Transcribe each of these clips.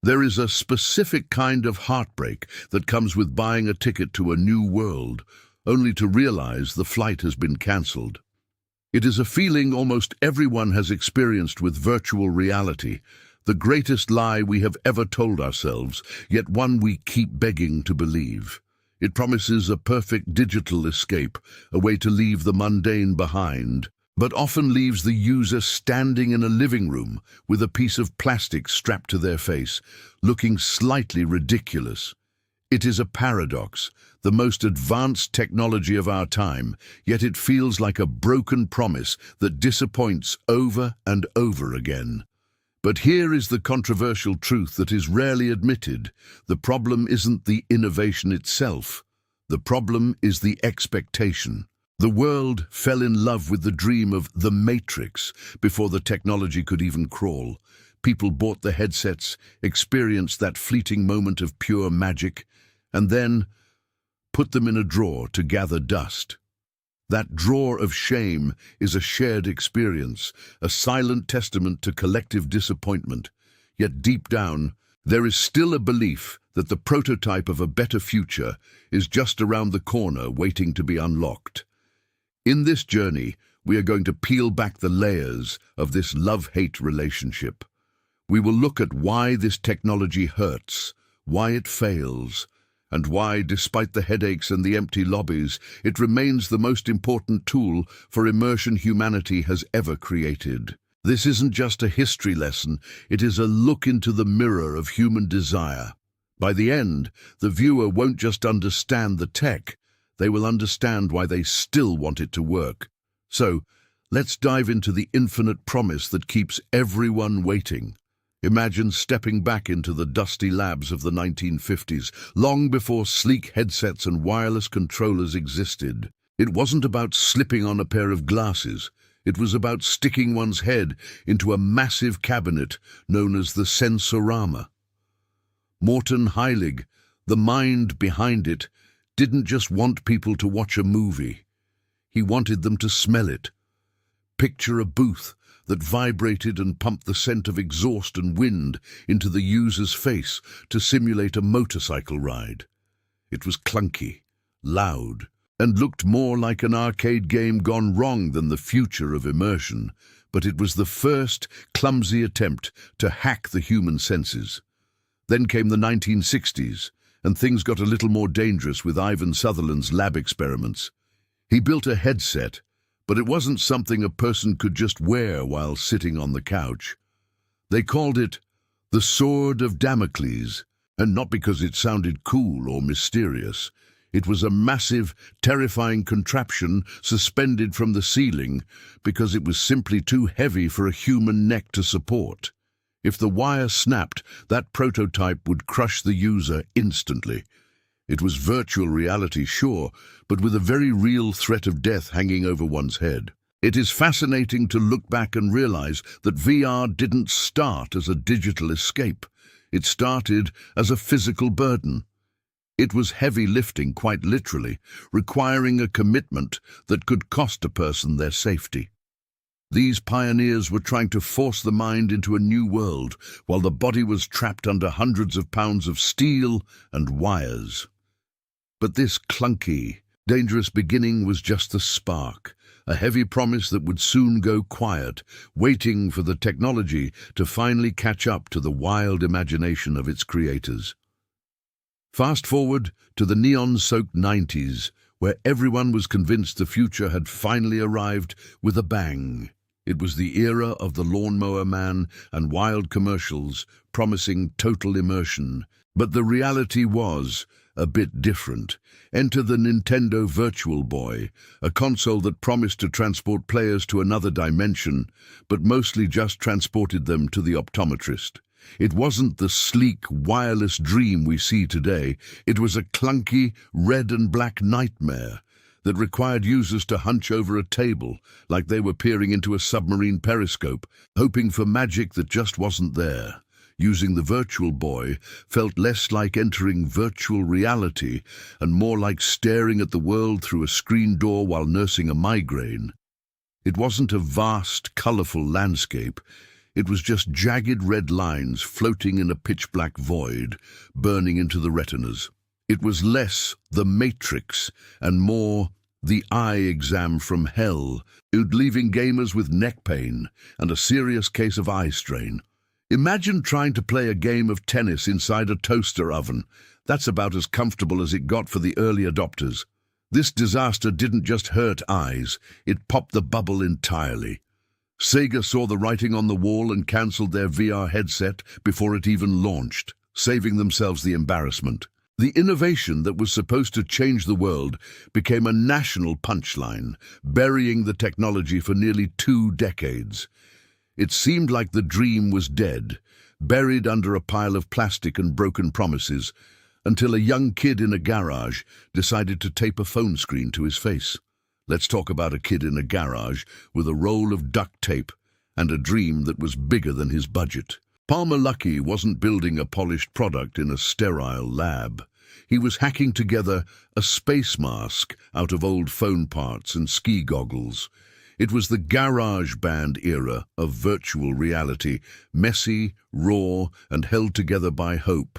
There is a specific kind of heartbreak that comes with buying a ticket to a new world, only to realize the flight has been cancelled. It is a feeling almost everyone has experienced with virtual reality, the greatest lie we have ever told ourselves, yet one we keep begging to believe. It promises a perfect digital escape, a way to leave the mundane behind, but often leaves the user standing in a living room with a piece of plastic strapped to their face, looking slightly ridiculous. It is a paradox, the most advanced technology of our time, yet it feels like a broken promise that disappoints over and over again. But here is the controversial truth that is rarely admitted. The problem isn't the innovation itself. The problem is the expectation. The world fell in love with the dream of the Matrix before the technology could even crawl. People bought the headsets, experienced that fleeting moment of pure magic, and then put them in a drawer to gather dust. That drawer of shame is a shared experience, a silent testament to collective disappointment. Yet deep down, there is still a belief that the prototype of a better future is just around the corner waiting to be unlocked. In this journey, we are going to peel back the layers of this love-hate relationship. We will look at why this technology hurts, why it fails, and why, despite the headaches and the empty lobbies, it remains the most important tool for immersion humanity has ever created. This isn't just a history lesson, it is a look into the mirror of human desire. By the end, the viewer won't just understand the tech, they will understand why they still want it to work. So, let's dive into the infinite promise that keeps everyone waiting. Imagine stepping back into the dusty labs of the 1950s, long before sleek headsets and wireless controllers existed. It wasn't about slipping on a pair of glasses. It was about sticking one's head into a massive cabinet known as the Sensorama. Morton Heilig, the mind behind it, didn't just want people to watch a movie. He wanted them to smell it. Picture a booth that vibrated and pumped the scent of exhaust and wind into the user's face to simulate a motorcycle ride. It was clunky, loud, and looked more like an arcade game gone wrong than the future of immersion, but it was the first clumsy attempt to hack the human senses. Then came the 1960s, and things got a little more dangerous with Ivan Sutherland's lab experiments. He built a headset, but it wasn't something a person could just wear while sitting on the couch. They called it the Sword of Damocles, and not because it sounded cool or mysterious. It was a massive, terrifying contraption suspended from the ceiling because it was simply too heavy for a human neck to support. If the wire snapped, that prototype would crush the user instantly. It was virtual reality, sure, but with a very real threat of death hanging over one's head. It is fascinating to look back and realize that VR didn't start as a digital escape. It started as a physical burden. It was heavy lifting, quite literally, requiring a commitment that could cost a person their safety. These pioneers were trying to force the mind into a new world, while the body was trapped under hundreds of pounds of steel and wires. But this clunky, dangerous beginning was just the spark, a heavy promise that would soon go quiet, waiting for the technology to finally catch up to the wild imagination of its creators. Fast forward to the neon-soaked 90s, where everyone was convinced the future had finally arrived with a bang. It was the era of the lawnmower man and wild commercials promising total immersion. But the reality was a bit different. Enter the Nintendo Virtual Boy, a console that promised to transport players to another dimension, but mostly just transported them to the optometrist. It wasn't the sleek, wireless dream we see today. It was a clunky, red and black nightmare that required users to hunch over a table like they were peering into a submarine periscope, hoping for magic that just wasn't there. Using the Virtual Boy felt less like entering virtual reality and more like staring at the world through a screen door while nursing a migraine. It wasn't a vast, colorful landscape. It was just jagged red lines floating in a pitch-black void, burning into the retinas. It was less the Matrix and more the eye exam from hell, leaving gamers with neck pain and a serious case of eye strain. Imagine trying to play a game of tennis inside a toaster oven. That's about as comfortable as it got for the early adopters. This disaster didn't just hurt eyes, it popped the bubble entirely. Sega saw the writing on the wall and cancelled their VR headset before it even launched, saving themselves the embarrassment. The innovation that was supposed to change the world became a national punchline, burying the technology for nearly 2 decades. It seemed like the dream was dead, buried under a pile of plastic and broken promises, until a young kid in a garage decided to tape a phone screen to his face. Let's talk about a kid in a garage with a roll of duct tape and a dream that was bigger than his budget. Palmer Luckey wasn't building a polished product in a sterile lab. He was hacking together a space mask out of old phone parts and ski goggles. It was the garage band era of virtual reality, messy, raw, and held together by hope.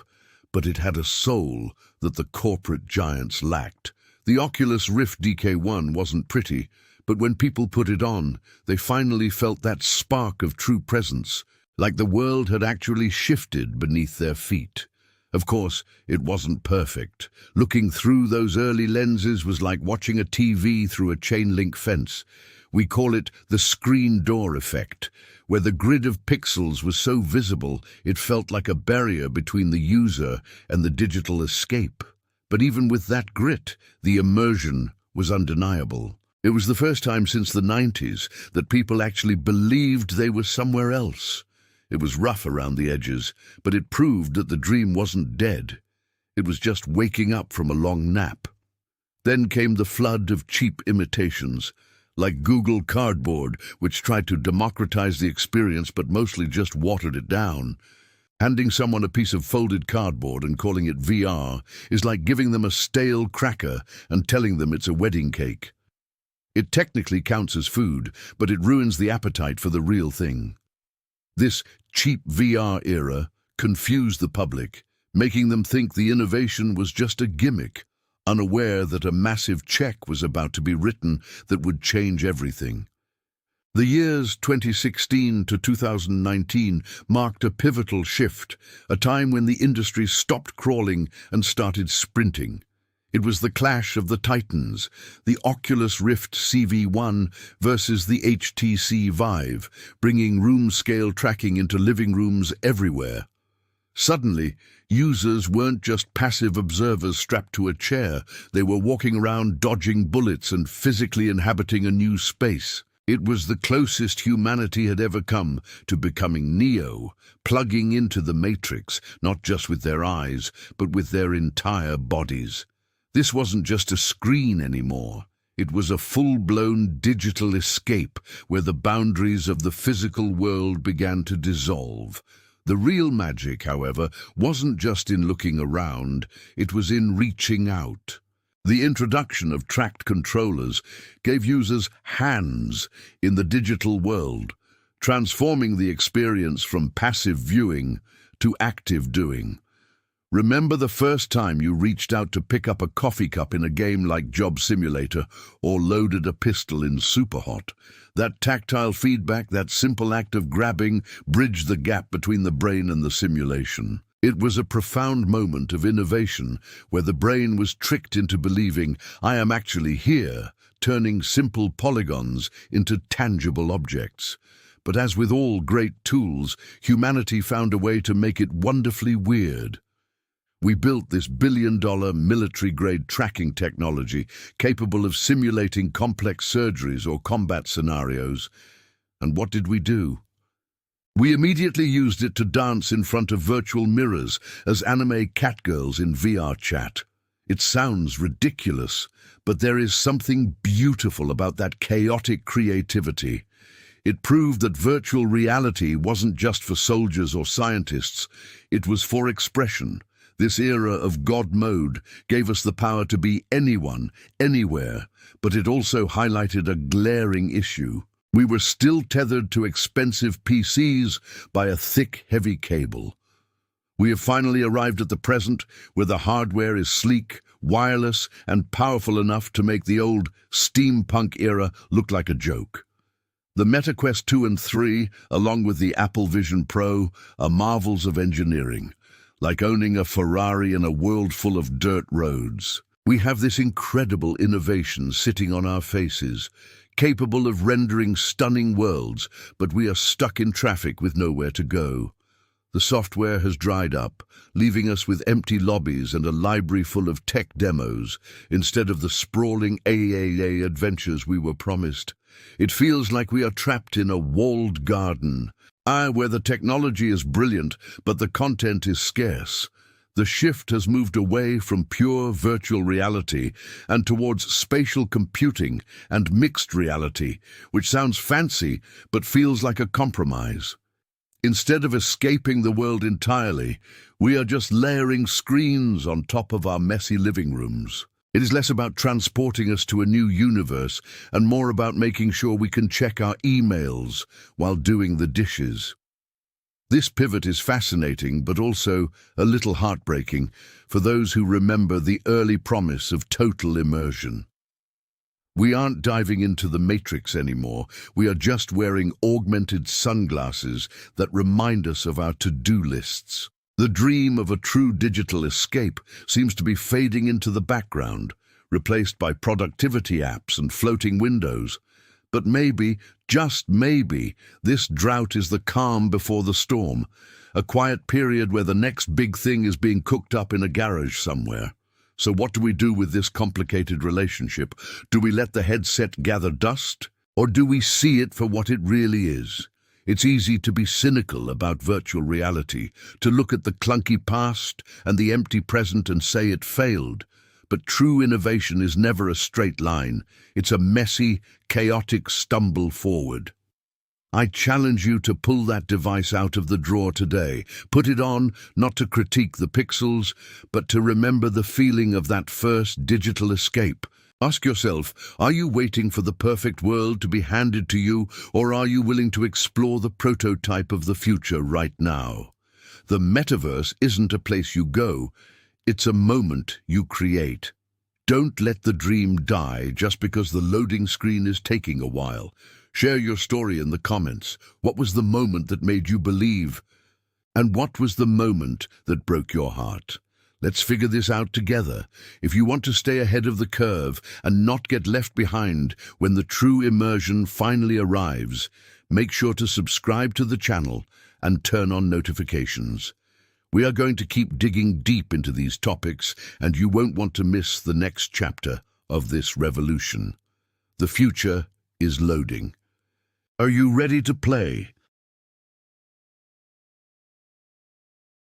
But it had a soul that the corporate giants lacked. The Oculus Rift DK1 wasn't pretty, but when people put it on, they finally felt that spark of true presence, like the world had actually shifted beneath their feet. Of course, it wasn't perfect. Looking through those early lenses was like watching a TV through a chain-link fence. We call it the screen door effect, where the grid of pixels was so visible it felt like a barrier between the user and the digital escape. But even with that grit, the immersion was undeniable. It was the first time since the 90s that people actually believed they were somewhere else. It was rough around the edges, but it proved that the dream wasn't dead. It was just waking up from a long nap. Then came the flood of cheap imitations, like Google Cardboard, which tried to democratize the experience but mostly just watered it down. Handing someone a piece of folded cardboard and calling it VR is like giving them a stale cracker and telling them it's a wedding cake. It technically counts as food, but it ruins the appetite for the real thing. This cheap VR era confused the public, making them think the innovation was just a gimmick, unaware that a massive check was about to be written that would change everything. The years 2016 to 2019 marked a pivotal shift, a time when the industry stopped crawling and started sprinting. It was the clash of the titans, the Oculus Rift CV1 versus the HTC Vive, bringing room-scale tracking into living rooms everywhere. Suddenly, users weren't just passive observers strapped to a chair, they were walking around dodging bullets and physically inhabiting a new space. It was the closest humanity had ever come to becoming Neo, plugging into the Matrix, not just with their eyes, but with their entire bodies. This wasn't just a screen anymore. It was a full-blown digital escape where the boundaries of the physical world began to dissolve. The real magic, however, wasn't just in looking around, it was in reaching out. The introduction of tracked controllers gave users hands in the digital world, transforming the experience from passive viewing to active doing. Remember the first time you reached out to pick up a coffee cup in a game like Job Simulator or loaded a pistol in Superhot? That tactile feedback, that simple act of grabbing, bridged the gap between the brain and the simulation. It was a profound moment of innovation where the brain was tricked into believing, I am actually here, turning simple polygons into tangible objects. But as with all great tools, humanity found a way to make it wonderfully weird. We built this billion-dollar military-grade tracking technology capable of simulating complex surgeries or combat scenarios. And what did we do? We immediately used it to dance in front of virtual mirrors as anime catgirls in VR chat. It sounds ridiculous, but there is something beautiful about that chaotic creativity. It proved that virtual reality wasn't just for soldiers or scientists, it was for expression. This era of God mode gave us the power to be anyone, anywhere, but it also highlighted a glaring issue. We were still tethered to expensive PCs by a thick, heavy cable. We have finally arrived at the present, where the hardware is sleek, wireless, and powerful enough to make the old steampunk era look like a joke. The MetaQuest 2 and 3, along with the Apple Vision Pro, are marvels of engineering, like owning a Ferrari in a world full of dirt roads. We have this incredible innovation sitting on our faces, capable of rendering stunning worlds, but we are stuck in traffic with nowhere to go. The software has dried up, leaving us with empty lobbies and a library full of tech demos, instead of the sprawling AAA adventures we were promised. It feels like we are trapped in a walled garden, where the technology is brilliant, but the content is scarce. The shift has moved away from pure virtual reality and towards spatial computing and mixed reality, which sounds fancy but feels like a compromise. Instead of escaping the world entirely, we are just layering screens on top of our messy living rooms. It is less about transporting us to a new universe and more about making sure we can check our emails while doing the dishes. This pivot is fascinating, but also a little heartbreaking for those who remember the early promise of total immersion. We aren't diving into the Matrix anymore. We are just wearing augmented sunglasses that remind us of our to-do lists. The dream of a true digital escape seems to be fading into the background, replaced by productivity apps and floating windows. But maybe, just maybe, this drought is the calm before the storm, a quiet period where the next big thing is being cooked up in a garage somewhere. So what do we do with this complicated relationship? Do we let the headset gather dust? Or do we see it for what it really is? It's easy to be cynical about virtual reality, to look at the clunky past and the empty present and say it failed. But true innovation is never a straight line. It's a messy, chaotic stumble forward. I challenge you to pull that device out of the drawer today. Put it on, not to critique the pixels, but to remember the feeling of that first digital escape. Ask yourself, are you waiting for the perfect world to be handed to you, or are you willing to explore the prototype of the future right now? The metaverse isn't a place you go, it's a moment you create. Don't let the dream die just because the loading screen is taking a while. Share your story in the comments. What was the moment that made you believe? And what was the moment that broke your heart? Let's figure this out together. If you want to stay ahead of the curve and not get left behind when the true immersion finally arrives, make sure to subscribe to the channel and turn on notifications. We are going to keep digging deep into these topics, and you won't want to miss the next chapter of this revolution. The future is loading. Are you ready to play?